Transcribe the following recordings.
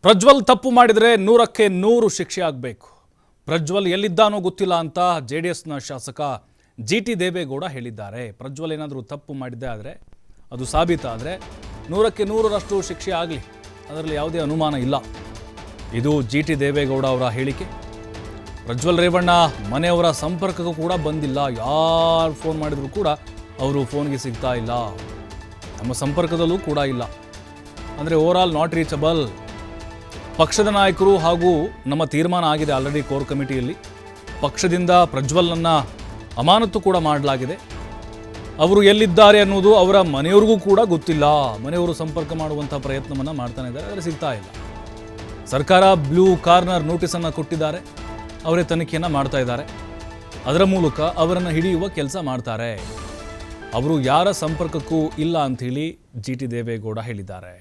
ಪ್ರಜ್ವಲ್ ತಪ್ಪು ಮಾಡಿದರೆ 100ಕ್ಕೆ 100 ಶಿಕ್ಷೆ ಆಗಬೇಕು. ಪ್ರಜ್ವಲ್ ಎಲ್ಲಿದ್ದಾನೋ ಗೊತ್ತಿಲ್ಲ ಅಂತ ಜೆಡಿಎಸ್ನ ಶಾಸಕ ಜಿಟಿ ದೇವೇಗೌಡ ಹೇಳಿದ್ದಾರೆ. ಪ್ರಜ್ವಲ್ ಏನಾದರೂ ತಪ್ಪು ಮಾಡಿದ್ದೆ ಆದರೆ ಅದು ಸಾಬೀತಾದರೆ 100ಕ್ಕೆ 100ರಷ್ಟು ಶಿಕ್ಷೆ ಆಗಲಿ, ಅದರಲ್ಲಿ ಯಾವುದೇ ಅನುಮಾನ ಇಲ್ಲ. ಇದು ಜಿಟಿ ದೇವೇಗೌಡ ಅವರ ಹೇಳಿಕೆ. ಪ್ರಜ್ವಲ್ ರೇವಣ್ಣ ಮನೆಯವರ ಸಂಪರ್ಕಕ್ಕೂ ಕೂಡ ಬಂದಿಲ್ಲ. ಯಾರು ಫೋನ್ ಮಾಡಿದರೂ ಕೂಡ ಅವರು ಫೋನ್ಗೆ ಸಿಗ್ತಾ ಇಲ್ಲ, ನಮ್ಮ ಸಂಪರ್ಕದಲ್ಲೂ ಕೂಡ ಇಲ್ಲ. ಅಂದರೆ ಓವರಾಲ್ ನಾಟ್ ರೀಚಬಲ್. ಪಕ್ಷದ ನಾಯಕರು ಹಾಗೂ ನಮ್ಮ ತೀರ್ಮಾನ ಆಗಿದೆ ಆಲ್ರೆಡಿ ಕೋರ್ ಕಮಿಟಿಯಲ್ಲಿ. ಪಕ್ಷದಿಂದ ಪ್ರಜ್ವಲ್ನನ್ನು ಅಮಾನತು ಕೂಡ ಮಾಡಲಾಗಿದೆ. ಅವರು ಎಲ್ಲಿದ್ದಾರೆ ಅನ್ನೋದು ಅವರ ಮನೆಯವ್ರಿಗೂ ಕೂಡ ಗೊತ್ತಿಲ್ಲ. ಮನೆಯವರು ಸಂಪರ್ಕ ಮಾಡುವಂಥ ಪ್ರಯತ್ನವನ್ನು ಮಾಡ್ತಾನೆ ಇದ್ದಾರೆ, ಆದರೆ ಸಿಗ್ತಾ ಇಲ್ಲ. ಸರ್ಕಾರ ಬ್ಲೂ ಕಾರ್ನರ್ ನೋಟಿಸನ್ನು ಕೊಟ್ಟಿದ್ದಾರೆ, ಅವರೇ ತನಿಖೆಯನ್ನು ಮಾಡ್ತಾ ಇದ್ದಾರೆ. ಅದರ ಮೂಲಕ ಅವರನ್ನು ಹಿಡಿಯುವ ಕೆಲಸ ಮಾಡ್ತಾರೆ. ಅವರು ಯಾರ ಸಂಪರ್ಕಕ್ಕೂ ಇಲ್ಲ ಅಂಥೇಳಿ ಜಿಟಿ ದೇವೇಗೌಡ ಹೇಳಿದ್ದಾರೆ.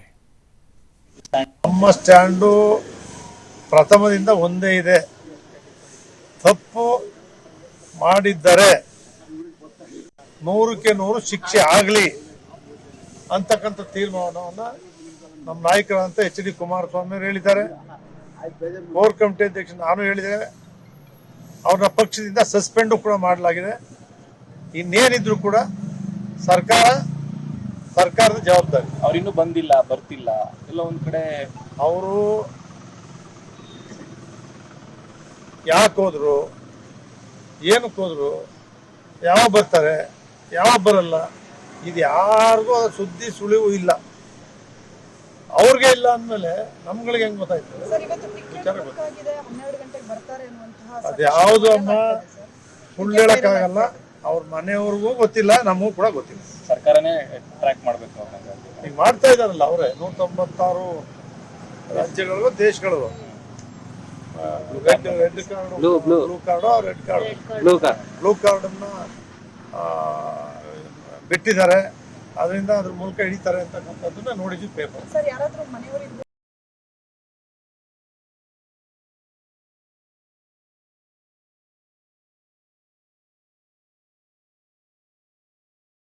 ನಮ್ಮ ಸ್ಟ್ಯಾಂಡು ಪ್ರಥಮದಿಂದ ಒಂದೇ ಇದೆ. ತಪ್ಪು ಮಾಡಿದ್ದರೆ 100ಕ್ಕೆ 100 ಶಿಕ್ಷೆ ಆಗಲಿ ಅಂತಕ್ಕಂಥ ತೀರ್ಮಾನವನ್ನು ನಮ್ಮ ನಾಯಕರಂತ ಎಚ್ ಡಿ ಕುಮಾರಸ್ವಾಮಿ ಅವರು ಹೇಳಿದ್ದಾರೆ. ಕೋರ್ ಕಮಿಟಿ ಅಧ್ಯಕ್ಷ ನಾನು ಹೇಳಿದ್ದೇನೆ. ಅವ್ರನ್ನ ಪಕ್ಷದಿಂದ ಸಸ್ಪೆಂಡು ಕೂಡ ಮಾಡಲಾಗಿದೆ. ಇನ್ನೇನಿದ್ರು ಕೂಡ ಸರ್ಕಾರದ ಜವಾಬ್ದಾರಿ. ಅವ್ರಿನ್ನೂ ಬಂದಿಲ್ಲ, ಬರ್ತಿಲ್ಲ, ಎಲ್ಲ ಒಂದ್ ಕಡೆ ಅವರು ಯಾಕೆ ಹೋದ್ರು, ಏನಕ್ಕೆ ಹೋದ್ರು, ಯಾವಾಗ ಬರ್ತಾರೆ, ಯಾವಾಗ ಬರಲ್ಲ, ಇದು ಯಾರಿಗೂ ಸುದ್ದಿ ಸುಳಿವು ಇಲ್ಲ. ಅವ್ರಿಗೆ ಇಲ್ಲ ಅಂದಮೇಲೆ ನಮ್ಗಳಿಗೆ ಹೆಂಗ್ ಗೊತ್ತಾಯ್ತು? ಅದ್ಯಾವುದು ಅಮ್ಮ ಸುಳ್ಳು ಹೇಳಕ್ಕಾಗಲ್ಲ. ಅವ್ರ ಮನೆಯವ್ರಿಗೂ ಗೊತ್ತಿಲ್ಲ, ನಮಗೂ ಕೂಡ ಗೊತ್ತಿಲ್ಲ. ಸರ್ಕಾರನೇ ಟ್ರ್ಯಾಕ್ ಮಾಡ್ಬೇಕು. ಈಗ ಮಾಡ್ತಾ ಇದಾರಲ್ಲ ಅವರೇ. 196 ರಾಜ್ಯಗಳಿಗೂ ದೇಶಗಳಿಗೂ red card, blue card, red card, blue card ಅನ್ನ ಬಿಟ್ಟಿದ್ದಾರೆ. ಅದರಿಂದ ಅದ್ರ ಮೂಲಕ ಹಿಡಿತಾರೆ ಅಂತಕ್ಕಂಥದ್ದನ್ನ ನೋಡಿದ್ವಿ ಪೇಪರ್.